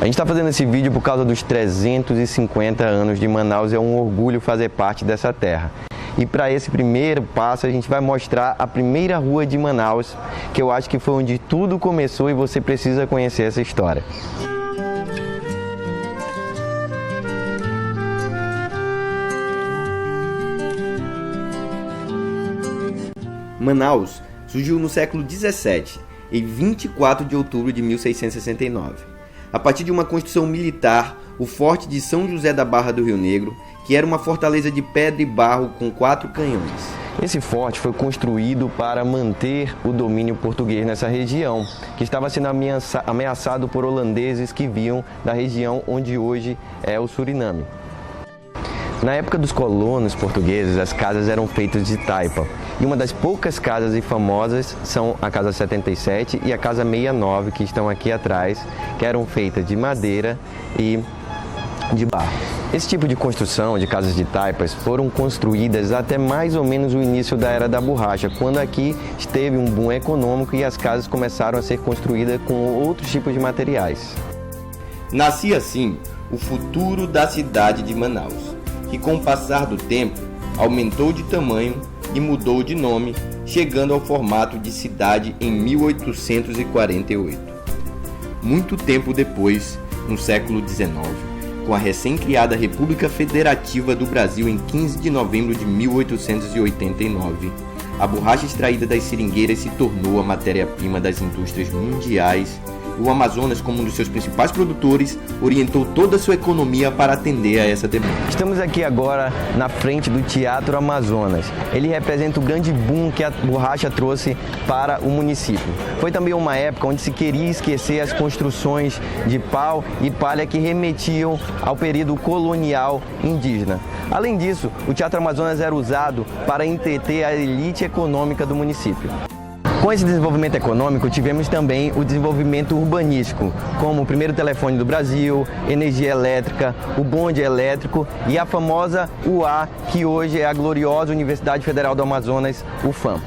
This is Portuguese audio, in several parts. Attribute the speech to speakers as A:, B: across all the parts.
A: A gente está fazendo esse vídeo por causa dos 350 anos de Manaus, é um orgulho fazer parte dessa terra. E para esse primeiro passo a gente vai mostrar a primeira rua de Manaus, que eu acho que foi onde tudo começou e você precisa conhecer essa história. Manaus surgiu no século 17, em 24 de outubro de 1669. A partir de uma construção militar, o Forte de São José da Barra do Rio Negro, que era uma fortaleza de pedra e barro com 4 canhões. Esse forte foi construído para manter o domínio português nessa região, que estava sendo ameaçado por holandeses que vinham da região onde hoje é o Suriname. Na época dos colonos portugueses, as casas eram feitas de taipa. E uma das poucas casas e famosas são a Casa 77 e a Casa 69, que estão aqui atrás, que eram feitas de madeira e de barro. Esse tipo de construção de casas de taipas foram construídas até mais ou menos o início da Era da Borracha, quando aqui esteve um boom econômico e as casas começaram a ser construídas com outros tipos de materiais. Nascia assim o futuro da cidade de Manaus, que com o passar do tempo aumentou de tamanho e mudou de nome, chegando ao formato de cidade em 1848. Muito tempo depois, no século XIX, com a recém-criada República Federativa do Brasil em 15 de novembro de 1889, a borracha extraída das seringueiras se tornou a matéria-prima das indústrias mundiais. O Amazonas, como um dos seus principais produtores, orientou toda a sua economia para atender a essa demanda. Estamos aqui agora na frente do Teatro Amazonas. Ele representa o grande boom que a borracha trouxe para o município. Foi também uma época onde se queria esquecer as construções de pau e palha que remetiam ao período colonial indígena. Além disso, o Teatro Amazonas era usado para entreter a elite econômica do município. Com esse desenvolvimento econômico, tivemos também o desenvolvimento urbanístico, como o primeiro telefone do Brasil, energia elétrica, o bonde elétrico e a famosa UA, que hoje é a gloriosa Universidade Federal do Amazonas, UFAM.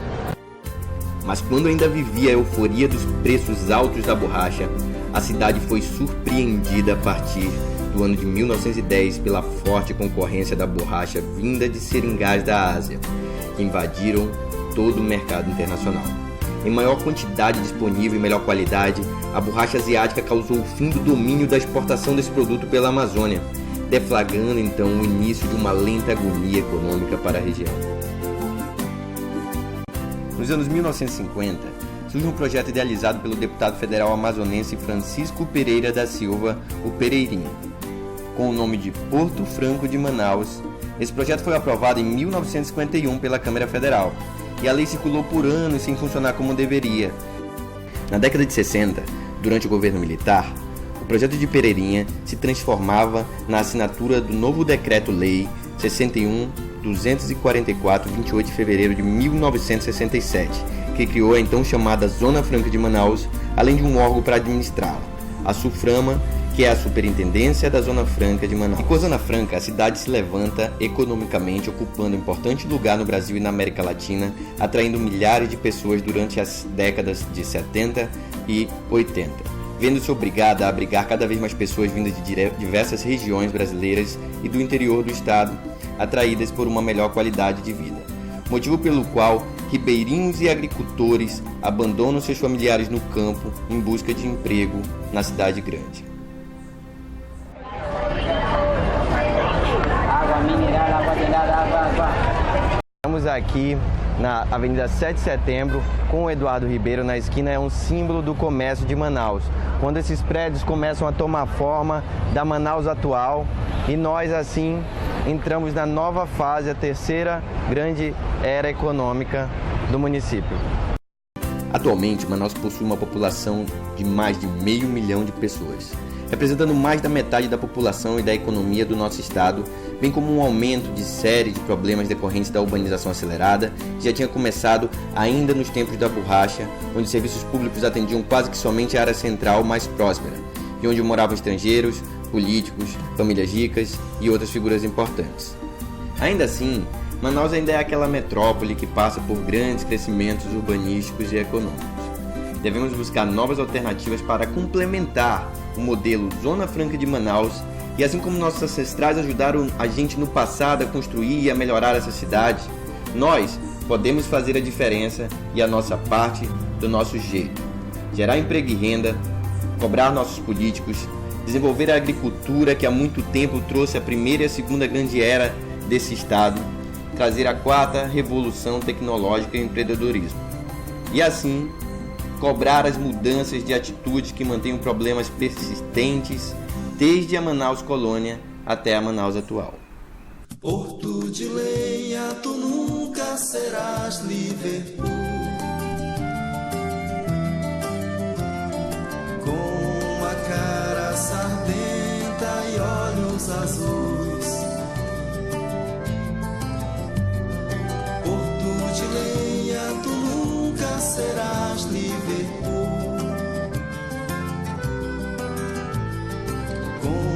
A: Mas quando ainda vivia a euforia dos preços altos da borracha, a cidade foi surpreendida a partir do ano de 1910 pela forte concorrência da borracha vinda de seringais da Ásia, que invadiram todo o mercado internacional. Em maior quantidade disponível e melhor qualidade, a borracha asiática causou o fim do domínio da exportação desse produto pela Amazônia, deflagrando então o início de uma lenta agonia econômica para a região. Nos anos 1950, surge um projeto idealizado pelo deputado federal amazonense Francisco Pereira da Silva, o Pereirinha, com o nome de Porto Franco de Manaus. Esse projeto foi aprovado em 1951 pela Câmara Federal. E a lei circulou por anos sem funcionar como deveria. Na década de 60, durante o governo militar, o projeto de Pereirinha se transformava na assinatura do novo Decreto-Lei 61.244, 28 de fevereiro de 1967, que criou a então chamada Zona Franca de Manaus, além de um órgão para administrá-la, a SUFRAMA, que é a Superintendência da Zona Franca de Manaus. E com a Zona Franca, a cidade se levanta economicamente, ocupando um importante lugar no Brasil e na América Latina, atraindo milhares de pessoas durante as décadas de 70 e 80, vendo-se obrigada a abrigar cada vez mais pessoas vindas de diversas regiões brasileiras e do interior do estado, atraídas por uma melhor qualidade de vida. Motivo pelo qual ribeirinhos e agricultores abandonam seus familiares no campo em busca de emprego na cidade grande. Estamos aqui na Avenida 7 de Setembro com o Eduardo Ribeiro. Na esquina é um símbolo do comércio de Manaus, quando esses prédios começam a tomar forma da Manaus atual, e nós assim entramos na nova fase, a terceira grande era econômica do município. Atualmente, Manaus possui uma população de mais de 500 mil de pessoas, representando mais da metade da população e da economia do nosso estado, bem como um aumento de série de problemas decorrentes da urbanização acelerada, que já tinha começado ainda nos tempos da borracha, onde os serviços públicos atendiam quase que somente a área central mais próspera, e onde moravam estrangeiros, políticos, famílias ricas e outras figuras importantes. Ainda assim, Manaus ainda é aquela metrópole que passa por grandes crescimentos urbanísticos e econômicos. Devemos buscar novas alternativas para complementar o modelo Zona Franca de Manaus, e assim como nossos ancestrais ajudaram a gente no passado a construir e a melhorar essa cidade, nós podemos fazer a diferença e a nossa parte do nosso jeito. Gerar emprego e renda, cobrar nossos políticos, desenvolver a agricultura que há muito tempo trouxe a primeira e a segunda grande era desse estado, trazer a quarta revolução tecnológica e o empreendedorismo. E assim, cobrar as mudanças de atitudes que mantenham problemas persistentes desde a Manaus colônia até a Manaus atual.
B: Porto de lenha, tu nunca serás Liverpool. Com a cara sardenta e olhos azuis. Porto de lenha, tu nunca serás Liverpool. Com